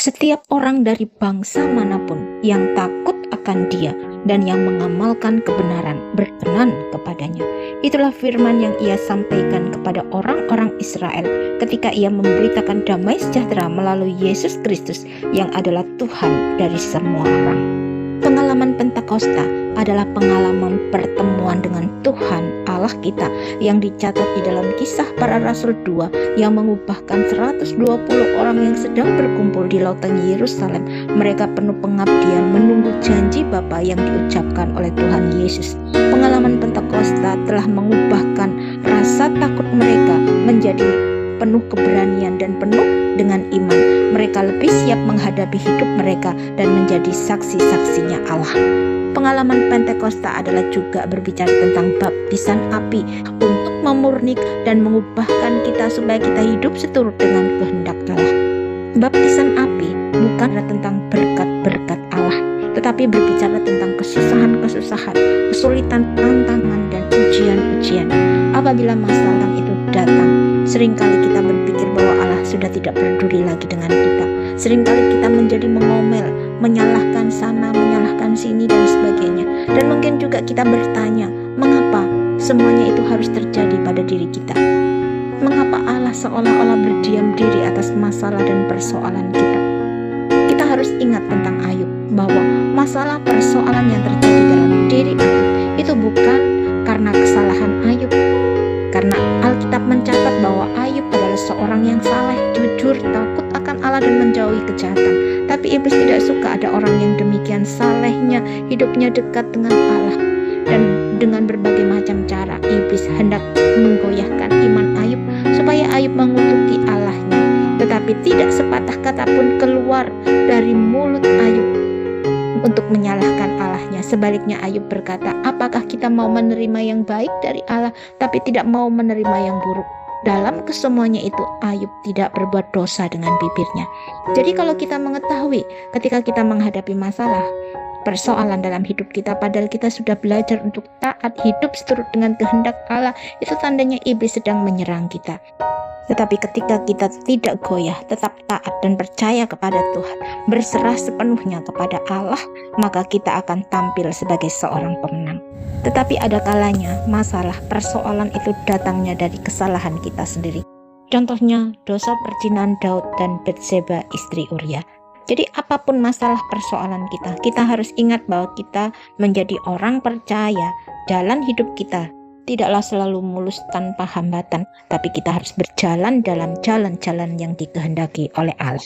setiap orang dari bangsa manapun yang takut akan Dia dan yang mengamalkan kebenaran berkenan kepadanya. Itulah firman yang Ia sampaikan kepada orang-orang Israel ketika Ia memberitakan damai sejahtera melalui Yesus Kristus yang adalah Tuhan dari semua orang. Pengalaman Pentakosta adalah pengalaman pertemuan dengan Tuhan Allah kita yang dicatat di dalam Kisah Para Rasul 2 yang mengubahkan 120 orang yang sedang berkumpul di lautan Yerusalem. Mereka penuh pengabdian menunggu janji Bapa yang diucapkan oleh Tuhan Yesus. Pengalaman Pentakosta telah mengubahkan rasa takut mereka menjadi penuh keberanian dan penuh dengan iman. Mereka lebih siap menghadapi hidup mereka dan menjadi saksi-saksinya Allah. Pengalaman Pentakosta adalah juga berbicara tentang baptisan api untuk memurnik dan mengubahkan kita supaya kita hidup seturut dengan kehendak Allah. Baptisan api bukanlah tentang berkat-berkat Allah, tetapi berbicara tentang kesusahan-kesusahan, kesulitan, tantangan, dan ujian-ujian. Apabila masalah itu datang, seringkali kita berpikir bahwa Allah sudah tidak peduli lagi dengan kita. Seringkali kita menjadi mengomel, menyalahkan sana, menyalahkan sini, dan sebagainya. Dan mungkin juga kita bertanya, mengapa semuanya itu harus terjadi pada diri kita? Mengapa Allah seolah-olah berdiam diri atas masalah dan persoalan kita? Kita harus ingat tentang Ayub, bahwa masalah persoalan yang terjadi dalam diri Ayub itu bukan karena kesalahan Ayub. Karena Alkitab mencatat bahwa Ayub adalah seorang yang saleh, jujur, takut akan Allah dan menjauhi kejahatan. Tapi iblis tidak suka ada orang yang demikian salehnya, hidupnya dekat dengan Allah. Dan dengan berbagai macam cara iblis hendak menggoyahkan iman Ayub supaya Ayub mengutuki Allahnya. Tetapi tidak sepatah kata pun keluar dari mulut Ayub untuk menyalahkan Allahnya. Sebaliknya Ayub berkata, apakah kita mau menerima yang baik dari Allah tapi tidak mau menerima yang buruk? Dalam kesemuanya itu Ayub tidak berbuat dosa dengan bibirnya. Jadi kalau kita mengetahui ketika kita menghadapi masalah, persoalan dalam hidup kita, padahal kita sudah belajar untuk taat hidup seturut dengan kehendak Allah, itu tandanya iblis sedang menyerang kita. Tetapi ketika kita tidak goyah, tetap taat dan percaya kepada Tuhan, berserah sepenuhnya kepada Allah, maka kita akan tampil sebagai seorang pemenang. Tetapi ada kalanya masalah persoalan itu datangnya dari kesalahan kita sendiri. Contohnya dosa perzinahan Daud dan Batseba istri Uria. Jadi apapun masalah persoalan kita, kita harus ingat bahwa kita menjadi orang percaya. Jalan hidup kita tidaklah selalu mulus tanpa hambatan, tapi kita harus berjalan dalam jalan-jalan yang dikehendaki oleh Allah.